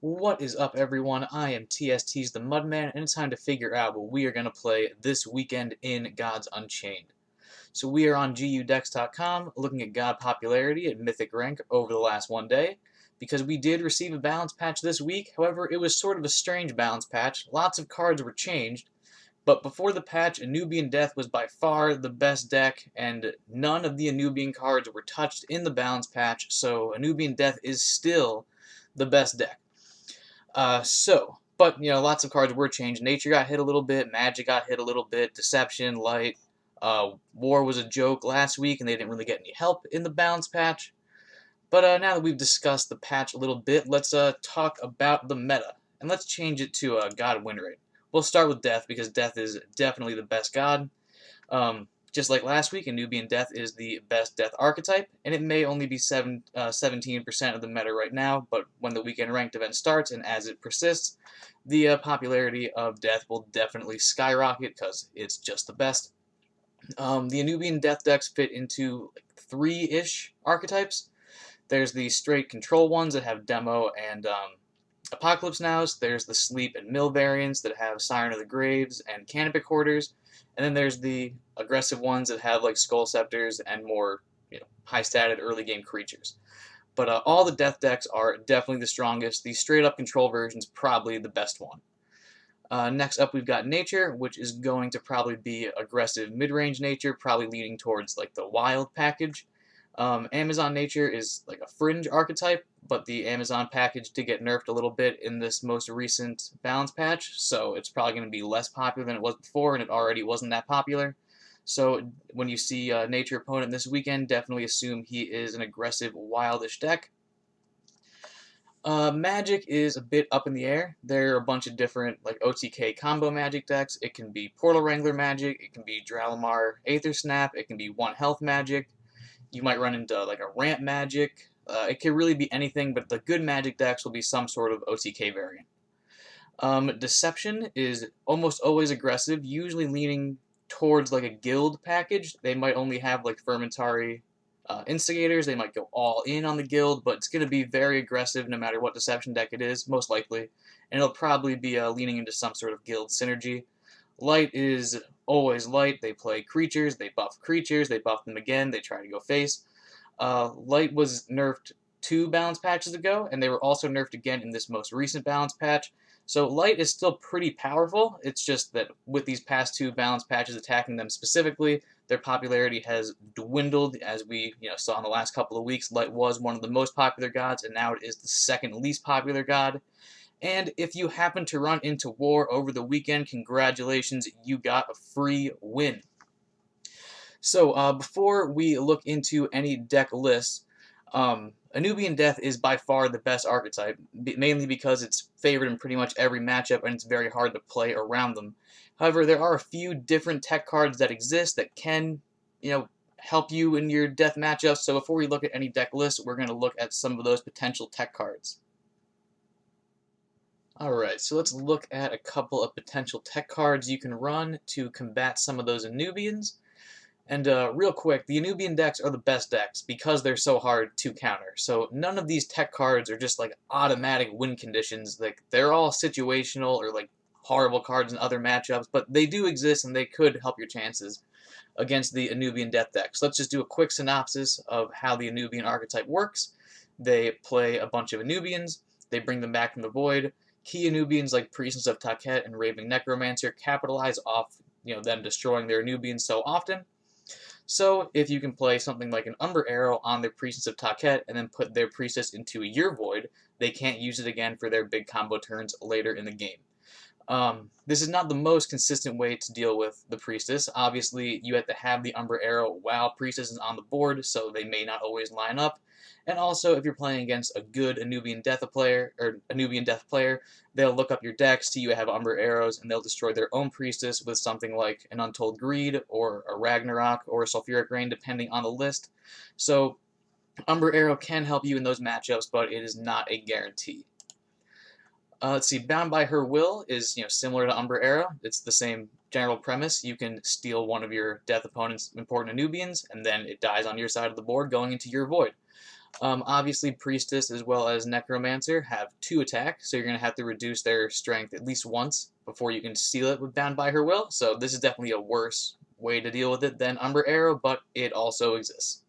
What is up, everyone? I am TST's the Mudman, and it's time to figure out what we are going to play this weekend in Gods Unchained. So we are on GUDecks.com looking at God popularity at Mythic rank over the last one day, because we did receive a balance patch this week. However, it was sort of a strange balance patch. Lots of cards were changed, but before the patch, Anubian Death was by far the best deck, and none of the Anubian cards were touched in the balance patch, so Anubian Death is still the best deck. But lots of cards were changed. Nature got hit a little bit, Magic got hit a little bit, Deception, Light. War was a joke last week, and they didn't really get any help in the balance patch. But now that we've discussed the patch a little bit, let's talk about the meta, and let's change it to God win rate. We'll start with Death because Death is definitely the best God. Just like last week, Anubian Death is the best Death archetype, and it may only be 17% of the meta right now, but when the weekend ranked event starts and as it persists, the popularity of Death will definitely skyrocket because it's just the best. The Anubian Death decks fit into like three-ish archetypes. There's the straight control ones that have Demo and Apocalypse Nows. There's the Sleep and Mill variants that have Siren of the Graves and Canopic Hoarders. And then there's the aggressive ones that have like Skull Scepters and more high-statted early game creatures. But all the Death decks are definitely the strongest. The straight-up control version is probably the best one. Next up, we've got Nature, which is going to probably be aggressive mid-range Nature, probably leaning towards like the Wild package. Amazon Nature is like a fringe archetype, but the Amazon package did get nerfed a little bit in this most recent balance patch, so it's probably going to be less popular than it was before, and it already wasn't that popular. So when you see a Nature opponent this weekend, definitely assume he is an aggressive, wildish deck. Magic is a bit up in the air. There are a bunch of different like OTK combo Magic decks. It can be Portal Wrangler Magic, it can be Dramar Aether Snap, it can be 1 health Magic. You might run into like a ramp Magic. It can really be anything, but the good Magic decks will be some sort of OTK variant. Deception is almost always aggressive, usually leaning towards like a guild package. They might only have like Fermentari instigators. They might go all in on the guild, but it's going to be very aggressive no matter what Deception deck it is, most likely. And it'll probably be leaning into some sort of guild synergy. Light is always light. They play creatures, they buff them again, they try to go face. Light was nerfed 2 balance patches ago, and they were also nerfed again in this most recent balance patch. So Light is still pretty powerful. It's just that with these past 2 balance patches attacking them specifically, their popularity has dwindled. As we saw in the last couple of weeks, Light was one of the most popular gods, and now it is the second least popular god. And if you happen to run into War over the weekend, congratulations, you got a free win. So before we look into any deck lists, Anubian Death is by far the best archetype, mainly because it's favored in pretty much every matchup and it's very hard to play around them. However, there are a few different tech cards that exist that can, help you in your death matchups. So before we look at any deck lists, we're going to look at some of those potential tech cards. Alright, so let's look at a couple of potential tech cards you can run to combat some of those Anubians. And real quick, the Anubian decks are the best decks because they're so hard to counter. So none of these tech cards are just like automatic win conditions. Like they're all situational or like horrible cards in other matchups, but they do exist and they could help your chances against the Anubian death decks. So let's just do a quick synopsis of how the Anubian archetype works. They play a bunch of Anubians, they bring them back from the void. Key Anubians like Priestess of Taket and Raving Necromancer capitalize off them destroying their Anubians so often. So if you can play something like an Umber Arrow on their Priestess of Taket and then put their Priestess into your Void, they can't use it again for their big combo turns later in the game. This is not the most consistent way to deal with the Priestess. Obviously, you have to have the Umber Arrow while Priestess is on the board, so they may not always line up. And also, if you're playing against a good Anubian Death player, they'll look up your deck, see you have Umber Arrows, and they'll destroy their own Priestess with something like an Untold Greed, or a Ragnarok, or a Sulfuric Rain, depending on the list. So, Umber Arrow can help you in those matchups, but it is not a guarantee. Let's see, Bound by Her Will is similar to Umber Arrow. It's the same general premise. You can steal one of your death opponent's important Anubians, and then it dies on your side of the board, going into your void. Obviously, Priestess as well as Necromancer have 2 attack, so you're going to have to reduce their strength at least once before you can seal it with Bound by Her Will, so this is definitely a worse way to deal with it than Umber Arrow, but it also exists.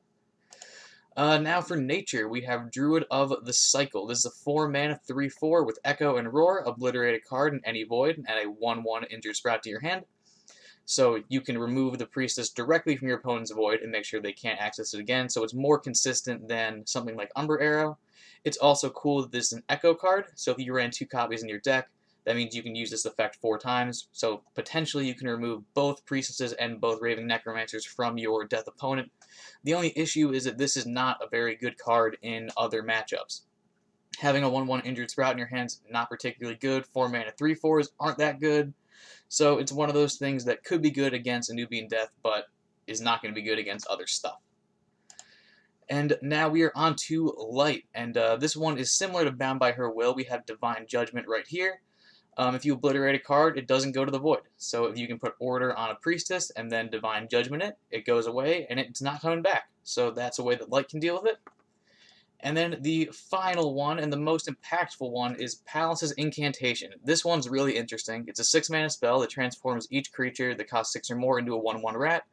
Now for nature, we have Druid of the Cycle. This is a 4-mana 3/4 with Echo and Roar, obliterate a card in any void, and add a 1/1 injured sprout to your hand. So you can remove the Priestess directly from your opponent's void and make sure they can't access it again, so it's more consistent than something like Umber Arrow. It's also cool that this is an Echo card, so if you ran 2 copies in your deck, that means you can use this effect 4 times, so potentially you can remove both Priestesses and both Raving Necromancers from your death opponent. The only issue is that this is not a very good card in other matchups. Having a 1/1 injured sprout in your hand's not particularly good. 4-mana 3/4s aren't that good. So it's one of those things that could be good against Anubian Death, but is not going to be good against other stuff. And now we are on to Light, and this one is similar to Bound by Her Will. We have Divine Judgment right here. If you obliterate a card, it doesn't go to the void. So if you can put Order on a Priestess and then Divine Judgment it, it goes away and it's not coming back. So that's a way that Light can deal with it. And then the final one, and the most impactful one, is Palace's Incantation. This one's really interesting. It's a 6-mana spell that transforms each creature that costs 6 or more into a 1/1 rat.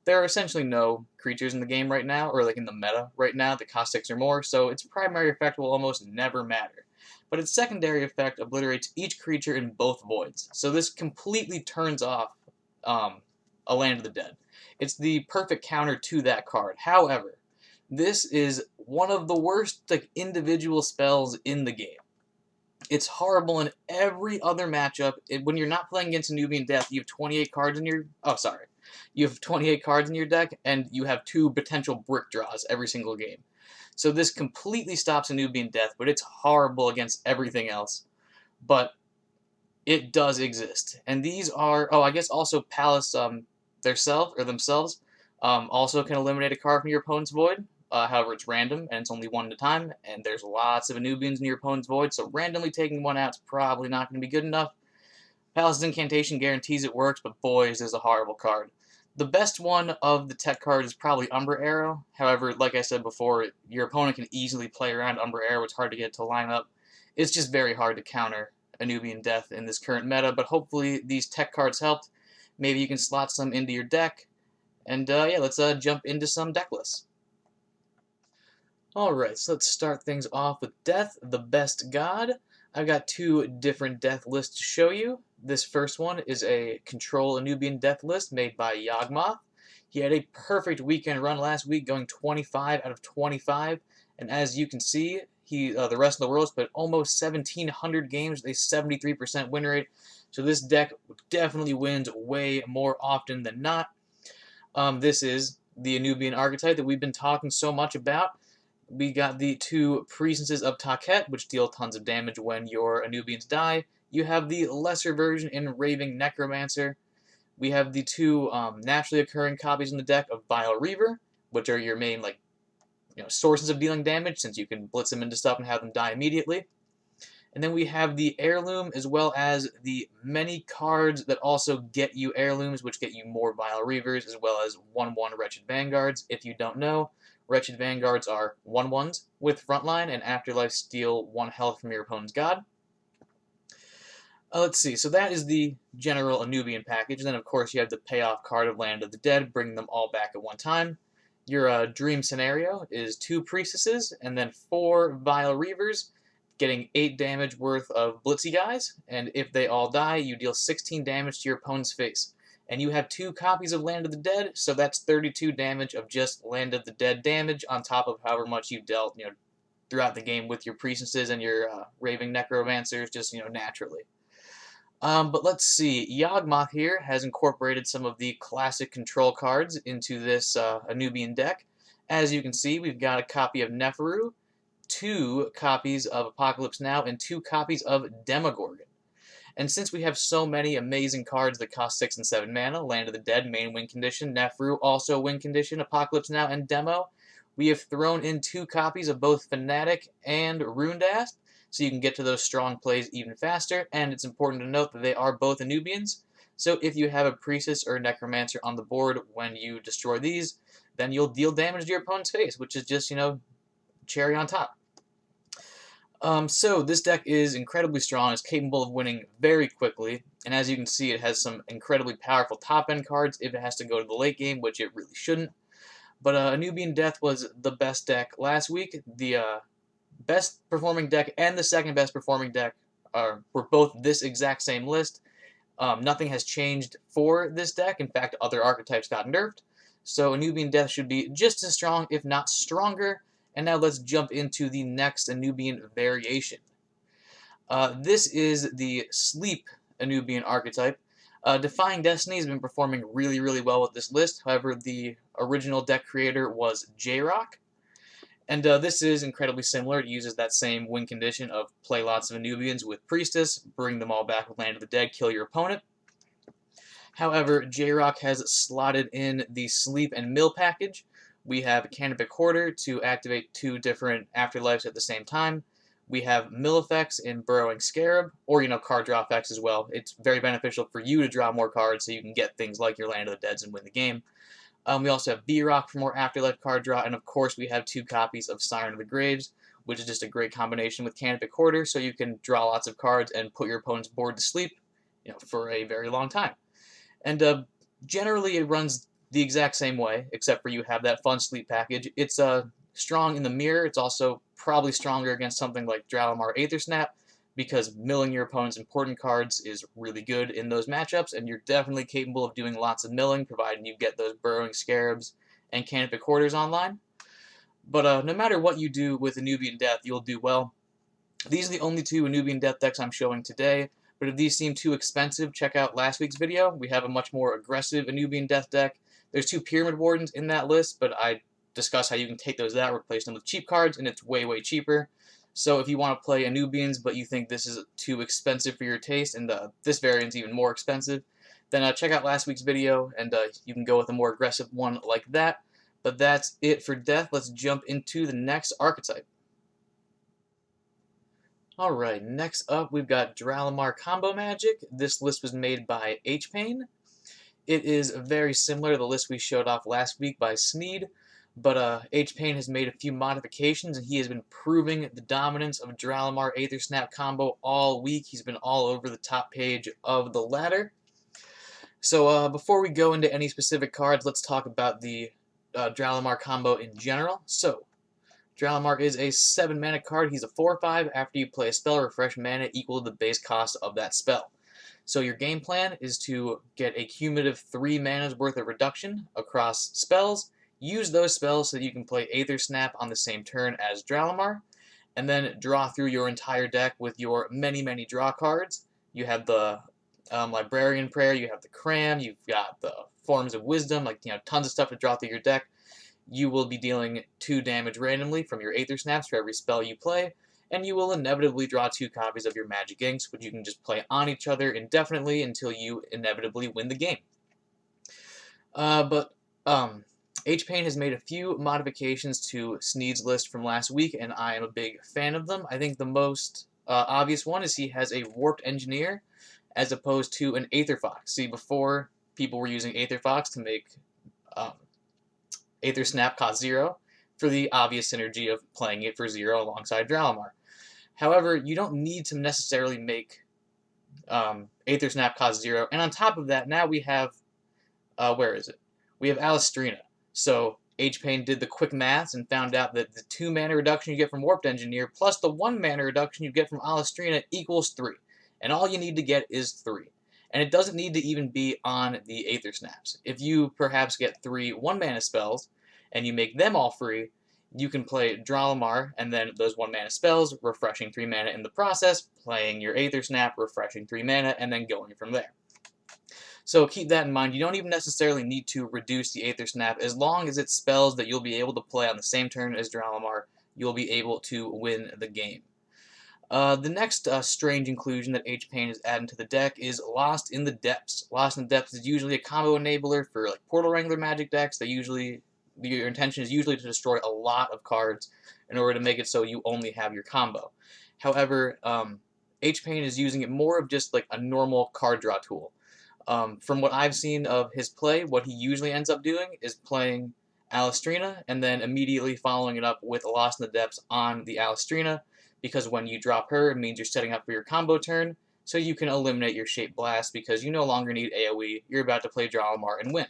There are essentially no creatures in the game right now, or like in the meta right now, that cost 6 or more, so its primary effect will almost never matter. But its secondary effect obliterates each creature in both voids. So this completely turns off a Land of the Dead. It's the perfect counter to that card. However, this is one of the worst individual spells in the game. It's horrible in every other matchup. When you're not playing against Anubian Death, you have 28 cards in your... Oh, sorry. You have 28 cards in your deck, and you have 2 potential brick draws every single game. So this completely stops Anubian Death, but it's horrible against everything else. But it does exist. And these are... Oh, I guess also Palace themselves also can eliminate a card from your opponent's void. However, it's random, and it's only 1 at a time, and there's lots of Anubians in your opponent's void, so randomly taking 1 out is probably not going to be good enough. Palace's Incantation guarantees it works, but boy, is this a horrible card. The best one of the tech cards is probably Umber Arrow. However, like I said before, your opponent can easily play around Umber Arrow. It's hard to get it to line up. It's just very hard to counter Anubian Death in this current meta, but hopefully these tech cards helped. Maybe you can slot some into your deck. And yeah, let's jump into some deck lists. Alright, so let's start things off with Death, the Best God. I've got 2 different death lists to show you. This first one is a Control Anubian death list made by Yawgmoth. He had a perfect weekend run last week, going 25 out of 25, and as you can see, the rest of the world's played almost 1,700 games with a 73% win rate, so this deck definitely wins way more often than not. This is the Anubian archetype that we've been talking so much about. We got the 2 Priestesses of Taket, which deal tons of damage when your Anubians die. You have the lesser version in Raving Necromancer. We have the 2 naturally occurring copies in the deck of Vile Reaver, which are your main sources of dealing damage, since you can blitz them into stuff and have them die immediately. And then we have the Heirloom, as well as the many cards that also get you Heirlooms, which get you more Vile Reavers, as well as 1/1 Wretched Vanguards. If you don't know, Wretched Vanguards are 1/1s with Frontline, and Afterlife steal 1 health from your opponent's god. Let's see, so that is the general Anubian package. And then, of course, you have the payoff card of Land of the Dead, bringing them all back at one time. Your dream scenario is 2 Priestesses, and then 4 Vile Reavers, getting 8 damage worth of Blitzy guys, and if they all die, you deal 16 damage to your opponent's face. And you have 2 copies of Land of the Dead, so that's 32 damage of just Land of the Dead damage, on top of however much you dealt, throughout the game with your Priestesses and your Raving Necromancers, just, naturally. But let's see, Yawgmoth here has incorporated some of the classic control cards into this Anubian deck. As you can see, we've got a copy of Neferu, 2 copies of Apocalypse Now, and 2 copies of Demogorgon. And since we have so many amazing cards that cost 6 and 7 mana, Land of the Dead, main win condition, Neferu, also win condition, Apocalypse Now, and Demo, we have thrown in 2 copies of both Fanatic and Runedast, so you can get to those strong plays even faster, and it's important to note that they are both Anubians, so if you have a Priestess or a Necromancer on the board when you destroy these, then you'll deal damage to your opponent's face, which is just, cherry on top. So this deck is incredibly strong. It's capable of winning very quickly, and as you can see, it has some incredibly powerful top-end cards if it has to go to the late game, which it really shouldn't. But Anubian Death was the best deck last week. The best performing deck and the second best performing deck were both this exact same list. Nothing has changed for this deck. In fact, other archetypes got nerfed. So Anubian Death should be just as strong, if not stronger. And now let's jump into the next Anubian variation. This is the Sleep Anubian archetype. Defying Destiny has been performing really, really well with this list. However, the original deck creator was J-Rock. And this is incredibly similar. It uses that same win condition of play lots of Anubians with Priestess, bring them all back with Land of the Dead, kill your opponent. However, J-Rock has slotted in the Sleep and Mill package. We have Canopic Hoarder to activate 2 different Afterlives at the same time. We have mill effects in Burrowing Scarab, or, card draw effects as well. It's very beneficial for you to draw more cards so you can get things like your Land of the Deads and win the game. We also have B-Rock for more Afterlife card draw, and of course we have 2 copies of Siren of the Graves, which is just a great combination with Canopic Hoarder, so you can draw lots of cards and put your opponent's board to sleep, for a very long time. And generally it runs the exact same way, except for you have that fun sleep package. It's strong in the mirror. It's also probably stronger against something like Dramar Aethersnap, because milling your opponent's important cards is really good in those matchups, and you're definitely capable of doing lots of milling, provided you get those Burrowing Scarabs and Canopic Hoarders online. But no matter what you do with Anubian Death, you'll do well. These are the only 2 Anubian Death decks I'm showing today, but if these seem too expensive, check out last week's video. We have a much more aggressive Anubian Death deck. There's 2 Pyramid Wardens in that list, but I discuss how you can take those out, replace them with cheap cards, and it's way, way cheaper. So if you want to play Anubians, but you think this is too expensive for your taste, and this variant's even more expensive, then check out last week's video, and you can go with a more aggressive one like that. But that's it for Death. Let's jump into the next archetype. Alright, next up we've got Dramar Combo Magic. This list was made by H-Pain. It is very similar to the list we showed off last week by Sneed, but H-Pain has made a few modifications, and he has been proving the dominance of Dramar Aethersnap combo all week. He's been all over the top page of the ladder. So before we go into any specific cards, let's talk about the Dramar combo in general. So, Dramar is a 7-mana card. He's a 4/5. After you play a spell, refresh mana equal to the base cost of that spell. So your game plan is to get a cumulative 3 mana's worth of reduction across spells, use those spells so that you can play Aethersnap on the same turn as Dramar, and then draw through your entire deck with your many, many draw cards. You have the Librarian Prayer, you have the Cram, you've got the Forms of Wisdom, tons of stuff to draw through your deck. You will be dealing 2 damage randomly from your Aethersnaps for every spell you play, and you will inevitably draw 2 copies of your Magic Inks, which you can just play on each other indefinitely until you inevitably win the game. H-Pain has made a few modifications to Sneed's list from last week, and I am a big fan of them. I think the most obvious one is he has a Warped Engineer as opposed to an Aether Fox. See, before, people were using Aether Fox to make Aethersnap cost 0 for the obvious synergy of playing it for 0 alongside Dramar. However, you don't need to necessarily make Aethersnap cost 0, and on top of that, now we have, where is it? We have Alistrina. So H-Pain did the quick maths and found out that the 2 mana reduction you get from Warped Engineer plus the 1 mana reduction you get from Alistrina equals 3. And all you need to get is 3. And it doesn't need to even be on the Aethersnaps. If you perhaps get 3 1-mana spells and you make them all free, you can play Dramar and then those 1-mana spells, refreshing 3 mana in the process, playing your Aethersnap, refreshing 3 mana, and then going from there. So keep that in mind. You don't even necessarily need to reduce the Aethersnap. As long as it's spells that you'll be able to play on the same turn as Dramar, you'll be able to win the game. The next strange inclusion that H-Pain has added to the deck is Lost in the Depths. Lost in the Depths is usually a combo enabler for Portal Wrangler Magic decks. Your intention is usually to destroy a lot of cards in order to make it so you only have your combo. However, H-Pain is using it more of just a normal card draw tool. From what I've seen of his play, what he usually ends up doing is playing Alistrina, and then immediately following it up with Lost in the Depths on the Alistrina, because when you drop her, it means you're setting up for your combo turn, so you can eliminate your Shape Blast because you no longer need AoE, you're about to play Dramar and win.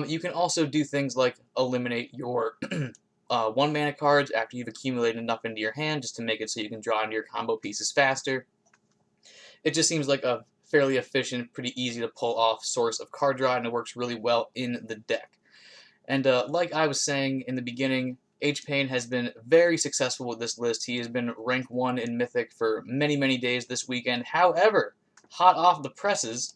You can also do things like eliminate your 1 mana cards after you've accumulated enough into your hand just to make it so you can draw into your combo pieces faster. It just seems like a fairly efficient, pretty easy to pull off source of card draw, and it works really well in the deck. And like I was saying in the beginning, H-Pain has been very successful with this list. He has been rank 1 in Mythic for many, many days this weekend. However, hot off the presses,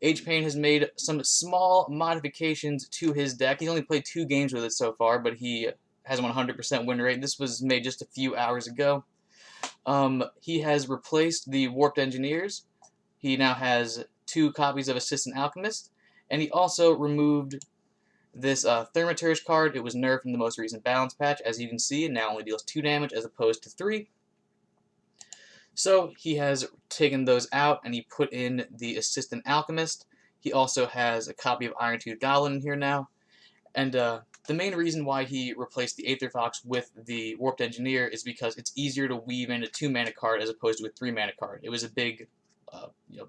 H-Pain has made some small modifications to his deck. He's only played 2 games with it so far, but he has a 100% win rate. This was made just a few hours ago. He has replaced the Warped Engineers. He now has 2 copies of Assistant Alchemist, and he also removed this Thaumaturge card. It was nerfed in the most recent balance patch. As you can see, it now only deals 2 damage as opposed to 3. So he has taken those out and he put in the Assistant Alchemist. He also has a copy of Iron-Tooth Goblin in here now. And the main reason why he replaced the Aether Fox with the Warped Engineer is because it's easier to weave in a 2-mana card as opposed to a 3-mana card. It was a big,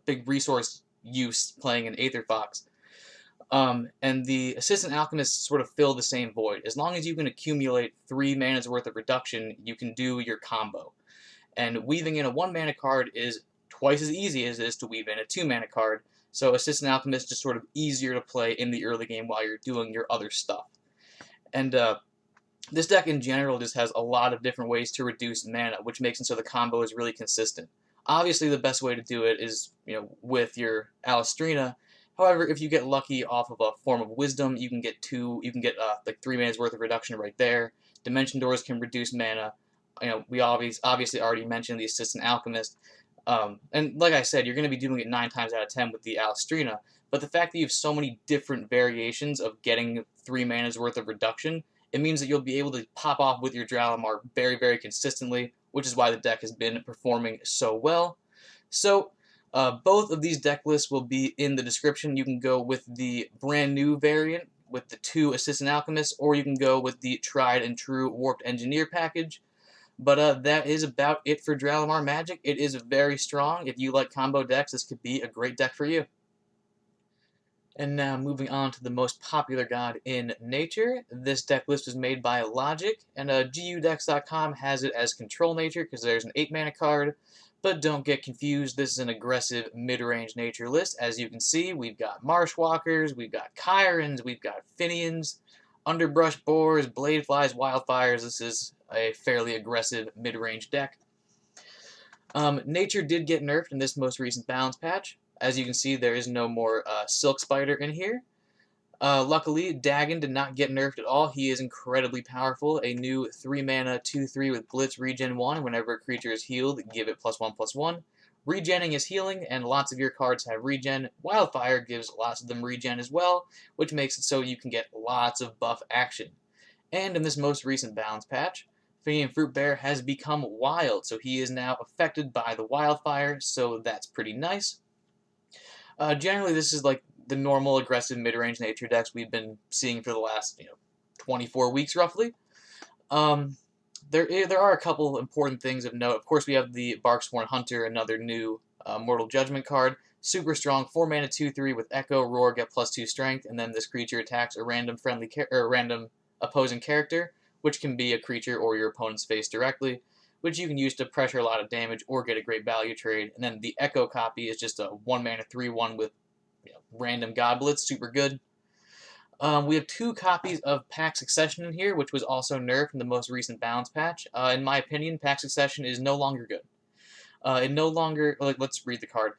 big resource use playing an Aether Fox. And the Assistant Alchemist sort of fill the same void. As long as you can accumulate 3 mana's worth of reduction, you can do your combo. And weaving in a 1-mana card is twice as easy as it is to weave in a 2-mana card, so Assistant Alchemist is just sort of easier to play in the early game while you're doing your other stuff. And this deck in general just has a lot of different ways to reduce mana, which makes it so the combo is really consistent. Obviously, the best way to do it is with your Alistrina. However, if you get lucky off of a Form of Wisdom, you can get like 3 mana's worth of reduction right there. Dimension Doors can reduce mana. We obviously already mentioned the Assistant Alchemist. And like I said, you're going to be doing it 9 times out of 10 with the Alistrina, but the fact that you have so many different variations of getting 3 mana's worth of reduction, it means that you'll be able to pop off with your Dramar very, very consistently, which is why the deck has been performing so well. So, both of these deck lists will be in the description. You can go with the brand new variant with the 2 Assistant Alchemists, or you can go with the tried and true Warped Engineer package. But that is about it for Dramar Magic. It is very strong. If you like combo decks, this could be a great deck for you. And now moving on to the most popular god in Nature. This deck list was made by Logic, and GUDecks.com has it as Control Nature because there's an 8-mana card. But don't get confused, this is an aggressive mid-range Nature list. As you can see, we've got Marshwalkers, we've got Chirons, we've got Finians, Underbrush Boars, Bladeflies, Wildfires. This is a fairly aggressive mid-range deck. Nature did get nerfed in this most recent balance patch. As you can see, there is no more Silk Spider in here. Luckily, Dagon did not get nerfed at all. He is incredibly powerful. A new 3-mana 2/3 with Blitz Regen 1. Whenever a creature is healed, give it +1/+1. Regenning is healing, and lots of your cards have regen. Wildfire gives lots of them regen as well, which makes it so you can get lots of buff action. And in this most recent balance patch, Finian Fruitbear has become wild, so he is now affected by the wildfire, so that's pretty nice. Generally, this is like the normal aggressive mid-range Nature decks we've been seeing for the last 24 weeks roughly. There are a couple important things of note. Of course, we have the Barksworn Hunter, another new Mortal Judgment card. Super strong, 4-mana 2/3 with Echo, Roar, get +2 strength, and then this creature attacks a random random opposing character, which can be a creature or your opponent's face directly, which you can use to pressure a lot of damage or get a great value trade. And then the Echo copy is just a 1-mana 3/1 with random Godblitz, super good. We have 2 copies of Pack Succession in here, which was also nerfed in the most recent balance patch. In my opinion, Pack Succession is no longer good. It no longer, let's read the card.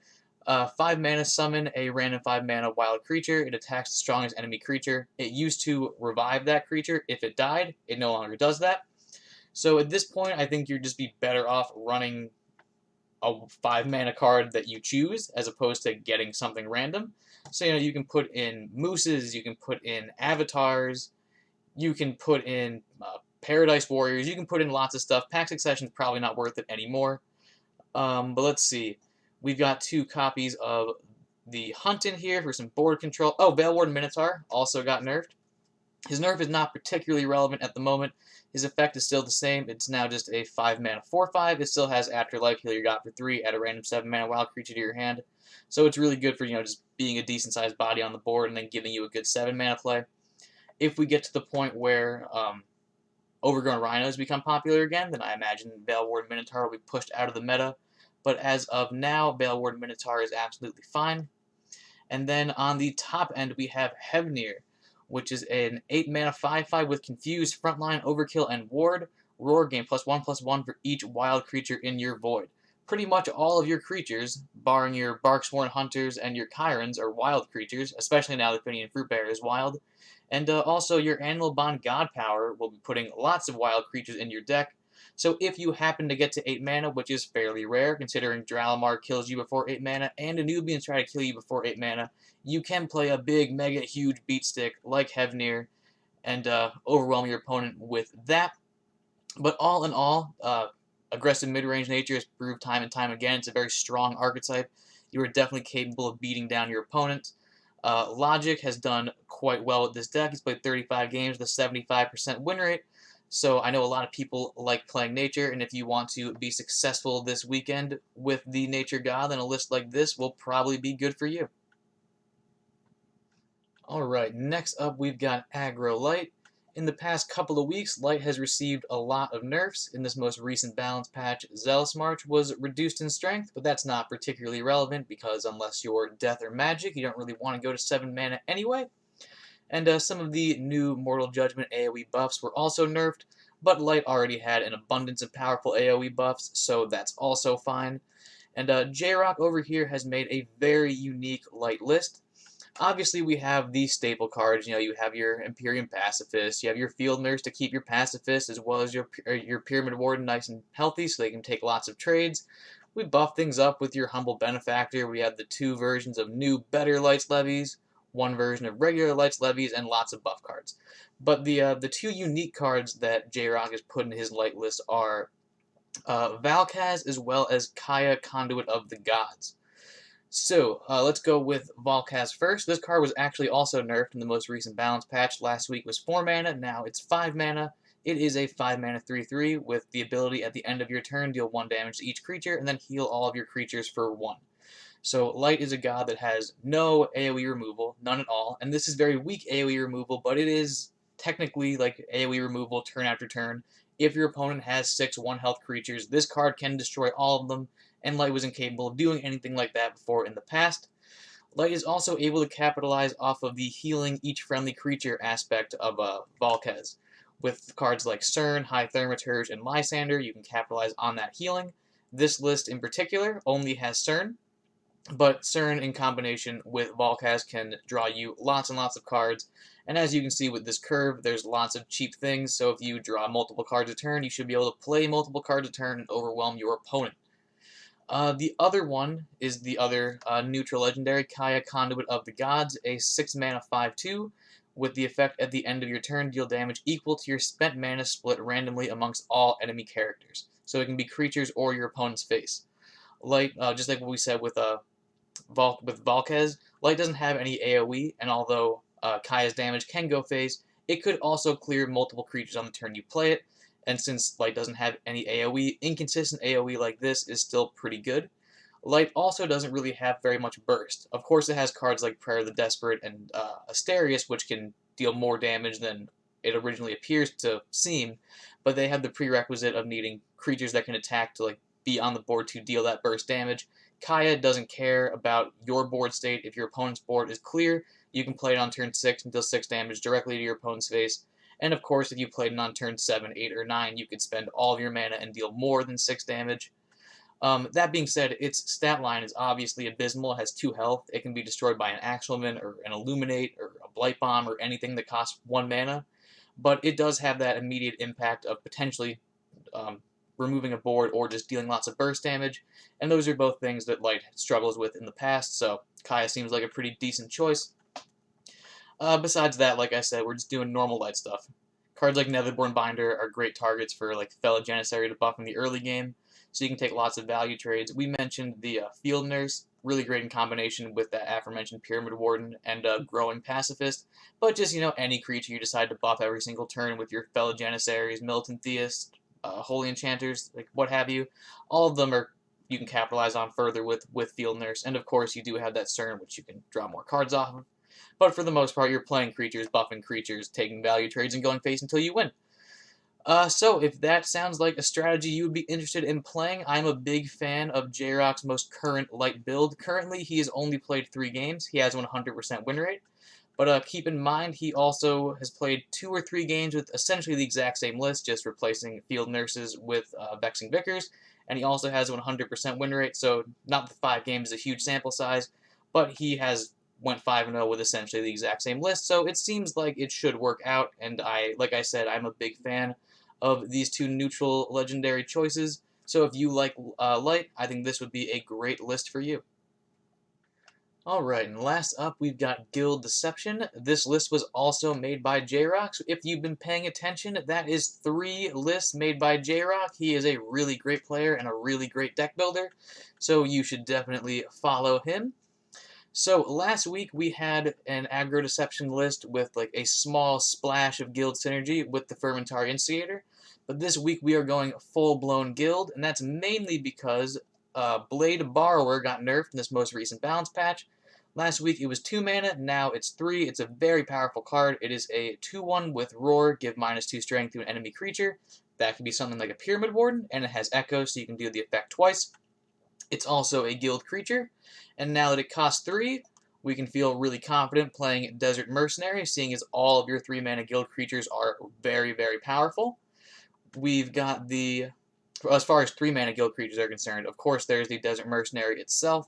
5 mana, summon a random 5 mana wild creature. It attacks the strongest enemy creature. It used to revive that creature if it died. It no longer does that. So at this point, I think you'd just be better off running a 5 mana card that you choose as opposed to getting something random. So you can put in mooses, you can put in avatars, you can put in Paradise Warriors, you can put in lots of stuff. Pack Succession is probably not worth it anymore. But let's see. We've got 2 copies of the Hunt in here for some board control. Oh, Veilward Minotaur also got nerfed. His nerf is not particularly relevant at the moment. His effect is still the same. It's now just a 5 mana 4/5. It still has Afterlife, heal your god for 3, add a random 7 mana wild creature to your hand. So it's really good for, just being a decent sized body on the board and then giving you a good 7 mana play. If we get to the point where Overgrown Rhinos become popular again, then I imagine Baleward Minotaur will be pushed out of the meta. But as of now, Baleward Minotaur is absolutely fine. And then on the top end, we have Hevnir, which is an 8 mana 5/5 with Confused, Frontline, Overkill, and Ward. Roar, gain +1/+1 for each wild creature in your void. Pretty much all of your creatures, barring your Barksworn Hunters and your Chirons, are wild creatures, especially now that Finian Fruitbearer is wild. And also, your Animal Bond God Power will be putting lots of wild creatures in your deck. So if you happen to get to 8 mana, which is fairly rare, considering Dramar kills you before 8 mana, and Anubians try to kill you before 8 mana, you can play a big, mega, huge beat stick like Hevnir and overwhelm your opponent with that. But all in all, aggressive mid-range nature has proved time and time again. It's a very strong archetype. You are definitely capable of beating down your opponent. Logic has done quite well with this deck. He's played 35 games with a 75% win rate. So I know a lot of people like playing Nature, and if you want to be successful this weekend with the Nature God, then a list like this will probably be good for you. Alright, next up we've got Agrolight. In the past couple of weeks, Light has received a lot of nerfs. In this most recent balance patch, Zealous March was reduced in strength, but that's not particularly relevant because unless you're Death or Magic, you don't really want to go to 7 mana anyway. And some of the new Mortal Judgment AoE buffs were also nerfed, but Light already had an abundance of powerful AoE buffs, so that's also fine. And J-Rock over here has made a very unique Light list. Obviously, we have these staple cards. You have your Empyrean Pacifist, you have your Field Nurse to keep your Pacifist, as well as your Pyramid Warden nice and healthy so they can take lots of trades. We buff things up with your Humble Benefactor. We have the 2 versions of new, better Lights Levies, 1 version of regular Lights Levies, and lots of buff cards. But the 2 unique cards that J-Rock has put in his Light list are Valkaz as well as Kaya, Conduit of the Gods. So, let's go with Valkaz first. This card was actually also nerfed in the most recent balance patch. Last week was 4 mana, now it's 5 mana. It is a 5 mana 3/3 with the ability at the end of your turn deal 1 damage to each creature and then heal all of your creatures for 1. So Light is a god that has no AoE removal, none at all, and this is very weak AoE removal, but it is technically like AoE removal turn after turn. If your opponent has 6 1-health creatures, this card can destroy all of them, and Light was incapable of doing anything like that before in the past. Light is also able to capitalize off of the healing each friendly creature aspect of Valkaz. With cards like Cern, High Thaumaturge, and Lysander, you can capitalize on that healing. This list in particular only has Cern, but Cern in combination with Valkaz can draw you lots and lots of cards, and as you can see with this curve, there's lots of cheap things, so if you draw multiple cards a turn, you should be able to play multiple cards a turn and overwhelm your opponent. The other one is the other neutral legendary, Kaya, Conduit of the Gods, a 6 mana 5/2, with the effect at the end of your turn, deal damage equal to your spent mana split randomly amongst all enemy characters. So it can be creatures or your opponent's face. Light, just like what we said with Valkaz, Light doesn't have any AoE, and although Kaya's damage can go phase, it could also clear multiple creatures on the turn you play it, and since Light doesn't have any AoE, inconsistent AoE like this is still pretty good. Light also doesn't really have very much burst. Of course, it has cards like Prayer of the Desperate and Asterius, which can deal more damage than it originally appears to seem, but they have the prerequisite of needing creatures that can attack to be on the board to deal that burst damage. Kaya doesn't care about your board state. If your opponent's board is clear, you can play it on turn 6 and deal 6 damage directly to your opponent's face. And of course, if you played it on turn 7, 8, or 9, you could spend all of your mana and deal more than 6 damage. That being said, its stat line is obviously abysmal. It has 2 health. It can be destroyed by an Axelman or an Illuminate or a Blight Bomb or anything that costs 1 mana. But it does have that immediate impact of potentially removing a board or just dealing lots of burst damage. And those are both things that Light struggles with in the past, so Kaya seems like a pretty decent choice. Besides that, like I said, we're just doing normal Light stuff. Cards like Netherborn Binder are great targets for Fellow Janissary to buff in the early game, so you can take lots of value trades. We mentioned the Field Nurse. really great in combination with that aforementioned Pyramid Warden and Growing Pacifist. But just, any creature you decide to buff every single turn with your fellow Janissaries, Militant Theists, Holy Enchanters, like what have you, all of them are you can capitalize on further with Field Nurse. And of course, you do have that CERN, which you can draw more cards off of. But for the most part, you're playing creatures, buffing creatures, taking value trades, and going face until you win. So if that sounds like a strategy you would be interested in playing, I'm a big fan of J-Rock's most current light build. Currently, he has only played 3 games. He has 100% win rate. But keep in mind, he also has played 2 or 3 games with essentially the exact same list, just replacing Field Nurses with Vexing Vicars. And he also has 100% win rate, so not the 5 games is a huge sample size, but he has went 5-0 with essentially the exact same list, so it seems like it should work out, and like I said, I'm a big fan of these 2 neutral legendary choices, so if you like light, I think this would be a great list for you. Alright, and last up we've got Guild Deception. This list was also made by J-Rock, so if you've been paying attention, that is 3 lists made by J-Rock. He is a really great player and a really great deck builder, so you should definitely follow him. So last week we had an aggro deception list with like a small splash of guild synergy with the Fermentari Instigator, but this week we are going full-blown guild, and that's mainly because Blade Borrower got nerfed in this most recent balance patch. Last week it was 2 mana, now it's 3. It's a very powerful card. It is a 2/1 with Roar, give -2 strength to an enemy creature. That could be something like a Pyramid Warden, and it has Echo, so you can do the effect twice. It's also a guild creature, and now that it costs 3, we can feel really confident playing Desert Mercenary, seeing as all of your 3-mana guild creatures are very, very powerful. We've got as far as 3-mana guild creatures are concerned, of course there's the Desert Mercenary itself,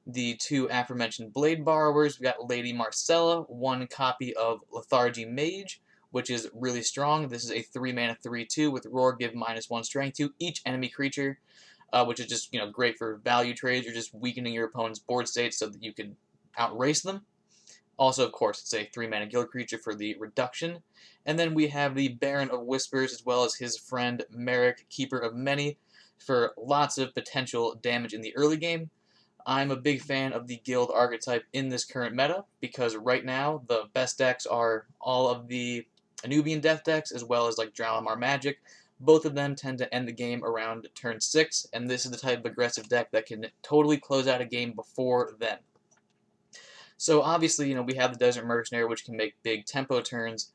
the 2 aforementioned Blade Borrowers. We've got Lady Marcella, 1 copy of Lethargy Mage, which is really strong. This is a 3-mana 3/2 with Roar, give -1 strength to each enemy creature. Which is just great for value trades or just weakening your opponent's board state so that you can outrace them. Also, of course, it's a 3-mana guild creature for the reduction. And then we have the Baron of Whispers as well as his friend Merrick, Keeper of Many, for lots of potential damage in the early game. I'm a big fan of the guild archetype in this current meta because right now the best decks are all of the Anubian death decks as well as like Dramar Magic. Both of them tend to end the game around turn 6, and this is the type of aggressive deck that can totally close out a game before then. So obviously, we have the Desert Mercenary, which can make big tempo turns,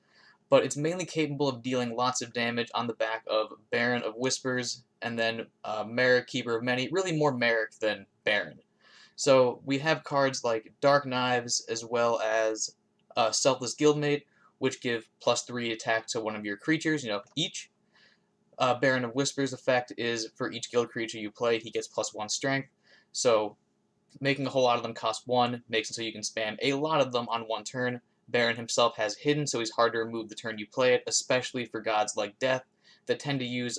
but it's mainly capable of dealing lots of damage on the back of Baron of Whispers, and then Merrick, Keeper of Many, really more Merrick than Baron. So we have cards like Dark Knives, as well as Selfless Guildmate, which give +3 attack to one of your creatures, each. Baron of Whispers effect is for each guild creature you play, he gets +1 strength. So making a whole lot of them cost 1 makes it so you can spam a lot of them on 1 turn. Baron himself has Hidden, so he's hard to remove the turn you play it, especially for gods like Death that tend to use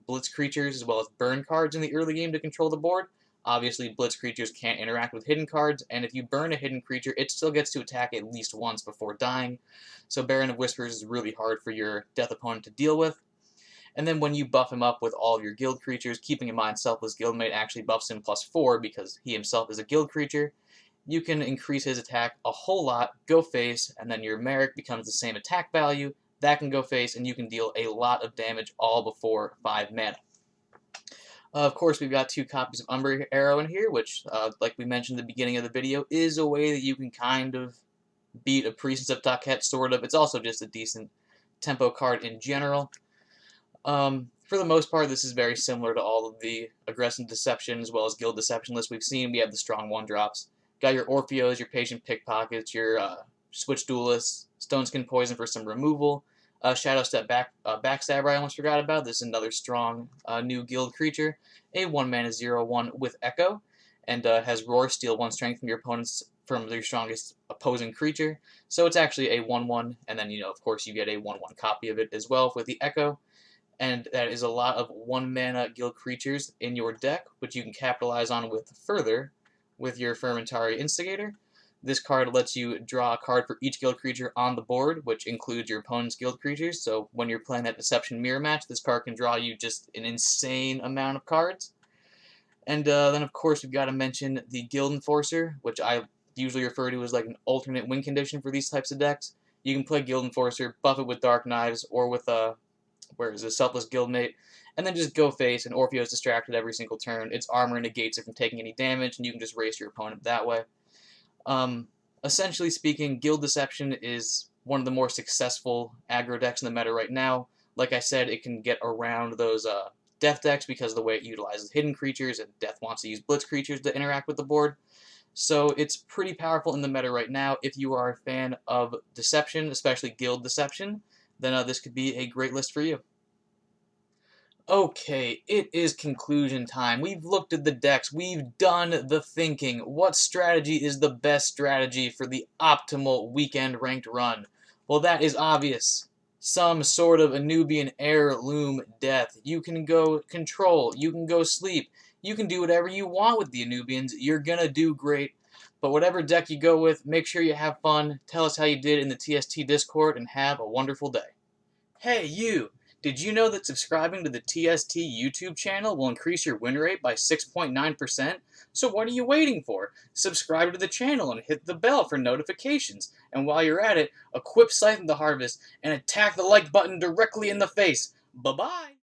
Blitz creatures as well as burn cards in the early game to control the board. Obviously, Blitz creatures can't interact with hidden cards, and if you burn a hidden creature, it still gets to attack at least once before dying. So Baron of Whispers is really hard for your Death opponent to deal with. And then when you buff him up with all of your guild creatures, keeping in mind Selfless Guildmate actually buffs him +4 because he himself is a guild creature, you can increase his attack a whole lot, go face, and then your Merrick becomes the same attack value, that can go face, and you can deal a lot of damage all before 5 mana. Of course, we've got 2 copies of Umber Arrow in here, which, like we mentioned at the beginning of the video, is a way that you can kind of beat a Priestess of Taket, sort of. It's also just a decent tempo card in general. For the most part, this is very similar to all of the Aggressive Deception as well as Guild Deception lists we've seen. We have the strong 1-drops. Got your Orpheos, your Patient Pickpockets, your Switch Duelists, Stoneskin Poison for some removal, Shadow Step Backstabber I almost forgot about. This is another strong new guild creature. A 1-mana 0/1 with Echo, and has Roar, steal 1 strength from your strongest opposing creature. So it's actually a 1/1, and then, of course, you get a 1/1 copy of it as well with the Echo. And that is a lot of 1-mana guild creatures in your deck, which you can capitalize on with your Fermentari Instigator. This card lets you draw a card for each guild creature on the board, which includes your opponent's guild creatures, so when you're playing that Deception Mirror match, this card can draw you just an insane amount of cards. And then, of course, we've got to mention the Guild Enforcer, which I usually refer to as like an alternate win condition for these types of decks. You can play Guild Enforcer, buff it with Dark Knives, or with a Selfless Guildmate, and then just go face, and Orpheo's distracted every single turn. Its armor negates it from taking any damage, and you can just race your opponent that way. Essentially speaking, Guild Deception is one of the more successful aggro decks in the meta right now. Like I said, it can get around those Death decks because of the way it utilizes hidden creatures, and Death wants to use Blitz creatures to interact with the board. So it's pretty powerful in the meta right now. If you are a fan of Deception, especially Guild Deception, then this could be a great list for you. Okay, it is conclusion time. We've looked at the decks. We've done the thinking. What strategy is the best strategy for the optimal weekend ranked run? Well, that is obvious. Some sort of Anubian heirloom death. You can go control. You can go sleep. You can do whatever you want with the Anubians. You're gonna do great. But whatever deck you go with, make sure you have fun. Tell us how you did in the TST Discord, and have a wonderful day. Hey, you! Did you know that subscribing to the TST YouTube channel will increase your win rate by 6.9%? So what are you waiting for? Subscribe to the channel and hit the bell for notifications. And while you're at it, equip Scythe of the Harvest and attack the like button directly in the face. Bye-bye!